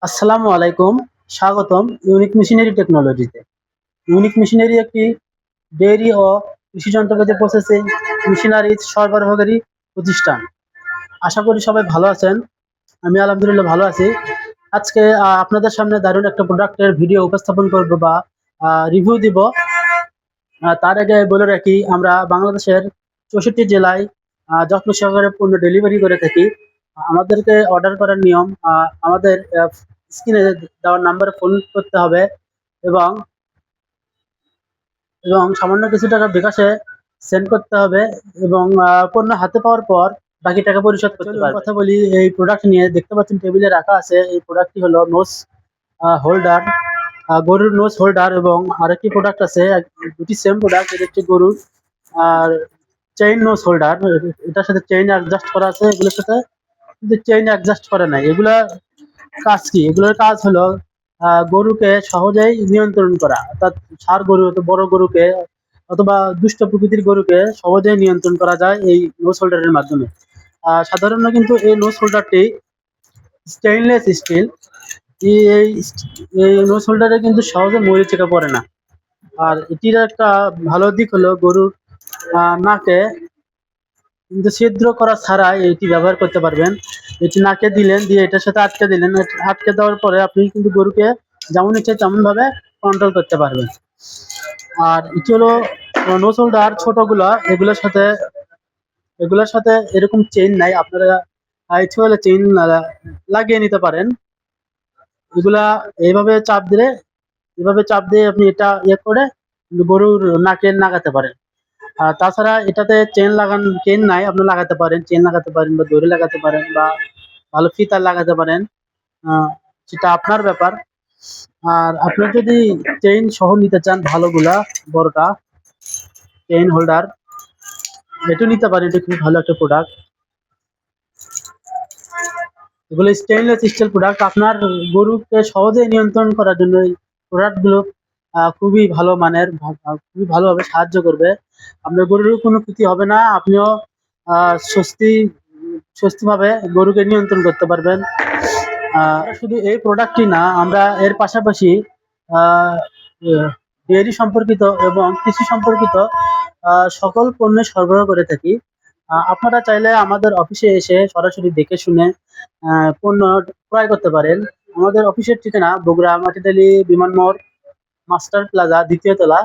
আসসালামু আলাইকুম। স্বাগতম ইউনিক মেশিনারি টেকনোলজিতে। ইউনিক মেশিনারি একটি ডেইরি ও কৃষি যন্ত্রপাতি প্রসেসিং মেশিনারিজ সরবরাহকারী প্রতিষ্ঠান। আশা করি সবাই ভালো আছেন। আমি আলহামদুলিল্লাহ ভালো আছি। আজকে আপনাদের সামনে দারুণ একটা প্রোডাক্টের ভিডিও উপস্থাপন করব বা রিভিউ দিব। তার আগে বলে রাখি, আমরা বাংলাদেশের ৬৪ জেলায় যত্ন সহকারে পণ্য ডেলিভারি করে থাকি। আমাদেরকে অর্ডার করার নিয়ম, আমাদের স্ক্রিনে দেওয়ার নাম্বারে ফোন করতে হবে এবং এবং সামান্য কিছু টাকা বিকাশে সেন্ড করতে হবে এবং পণ্য হাতে পাওয়ার পর বাকি টাকা পরিশোধ করতে পারবেন। কথা বলি এই প্রোডাক্ট নিয়ে। দেখতে পাচ্ছেন টেবিলে রাখা আছে। এই প্রোডাক্টটি হলো নোজ হোল্ডার, গরুর নোজ হোল্ডার। এবং আরেকটি প্রোডাক্ট আছে, দুটি সেম প্রোডাক্ট। এটা একটি গরুর আর চেইন নোজ হোল্ডার। এটার সাথে চেইন অ্যাডজাস্ট করা আছে, এগুলোর সাথে কিন্তু চেইন অ্যাডজাস্ট করা নাই। এগুলা কাজ কি? এগুলোর কাজ হলো গরুকে সহজেই নিয়ন্ত্রণ করা, অর্থাৎ ষাঁড় গরু অথবা বড় গরুকে অথবা দুষ্ট প্রকৃতির গরুকে সহজেই নিয়ন্ত্রণ করা যায় এই নোজ হোল্ডারের মাধ্যমে। সাধারণত কিন্তু এই নোজ হোল্ডারটি স্টেইনলেস স্টিল। এই এই নোজ হোল্ডারে কিন্তু সহজে মরিচিকা পড়ে না। আর এটির একটা ভালো দিক হলো গরুর নাকে কিন্তু ছিদ্র করা ছাড়াই এটি ব্যবহার করতে পারবেন। এটি নাকে দিলেন, দিয়ে এটার সাথে আটকে দিলেন। আটকে দেওয়ার পরে আপনি কিন্তু গরুকে যেমন ইচ্ছে তেমন ভাবে কন্ট্রোল করতে পারবেন। আর এটি হলো নোজ হোল্ডার ছোটগুলা, এগুলোর সাথে এরকম চেইন নাই। আপনারা ইচ্ছে হলে চেইন লাগিয়ে নিতে পারেন। এগুলা এইভাবে চাপ দিলে, এভাবে চাপ দিয়ে আপনি এটা করে গরুর নাকে লাগাতে পারেন। আর তাছাড়া এটাতে চেইন নাই, আপনি লাগাতে পারেন, চেইন লাগাতে পারেন বা দড়ি লাগাতে পারেন বা ভালো ফিতা লাগাতে পারেন। সেটা আপনার ব্যাপার। আর আপনি যদি চেইন সহ নিতে চান ভালোগুলা, বড়টা চেইন হোল্ডার, এটাও নিতে পারেন। এটা খুব ভালো একটা প্রোডাক্ট। এগুলো স্টেইনলেস স্টিল প্রোডাক্ট। আপনার গরুকে সহজে নিয়ন্ত্রণ করার জন্য এই প্রোডাক্টগুলো খুবই ভালো মানের, খুবই ভালোভাবে সাহায্য করবে। আপনার গরুর কোনো ক্ষতি হবে না। আপনিও স্বস্তিভাবে গরুকে নিয়ন্ত্রণ করতে পারবেন। শুধু এই প্রোডাক্টই না, আমরা এর পাশাপাশি ডেয়ারি সম্পর্কিত এবং কৃষি সম্পর্কিত সকল পণ্য সরবরাহ করে থাকি। আপনারা চাইলে আমাদের অফিসে এসে সরাসরি দেখে শুনে পণ্য ক্রয় করতে পারেন। আমাদের অফিসের ঠিকানা বগুড়া মাটিডালি বিমান মোড়, মাস্টার প্লাজা, দ্বিতীয় তলা,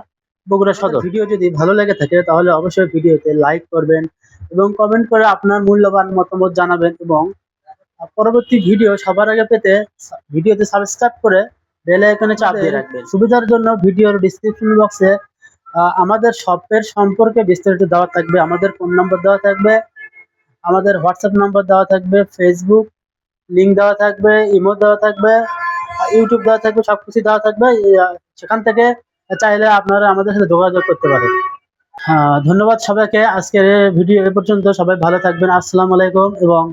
বগুড়া সদর। ভিডিও যদি ভালো লেগে থাকে তাহলে অবশ্যই ভিডিওতে লাইক করবেন এবং কমেন্ট করে আপনার মূল্যবান মতামত জানাবেন। এবং পরবর্তী ভিডিও সবার আগে পেতে ভিডিওতে সাবস্ক্রাইব করে বেল আইকনে চাপ দিয়ে রাখবেন। সুবিধার জন্য ভিডিওর ডেসক্রিপশন বক্সে আমাদের শপের সম্পর্কে বিস্তারিত দেওয়া থাকবে। আমাদের ফোন নম্বর দেওয়া থাকবে, আমাদের হোয়াটসঅ্যাপ নম্বর দেওয়া থাকবে, ফেসবুক লিঙ্ক দেওয়া থাকবে, ইমো দেওয়া থাকবে, ইউটিউব দেওয়া থাকবে, সবকিছু দেওয়া থাকবে। সেখান থেকে চাইলে আপনারা আমাদের সাথে যোগাযোগ করতে পারেন। ধন্যবাদ সবাইকে। আজকের ভিডিও এ পর্যন্ত। সবাই ভালো থাকবেন। আসসালামু আলাইকুম। এবং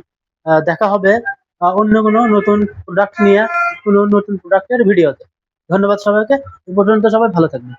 দেখা হবে অন্য কোনো নতুন প্রোডাক্ট নিয়ে, কোনো নতুন প্রোডাক্টের ভিডিওতে। ধন্যবাদ সবাইকে। এ পর্যন্ত সবাই ভালো থাকবেন।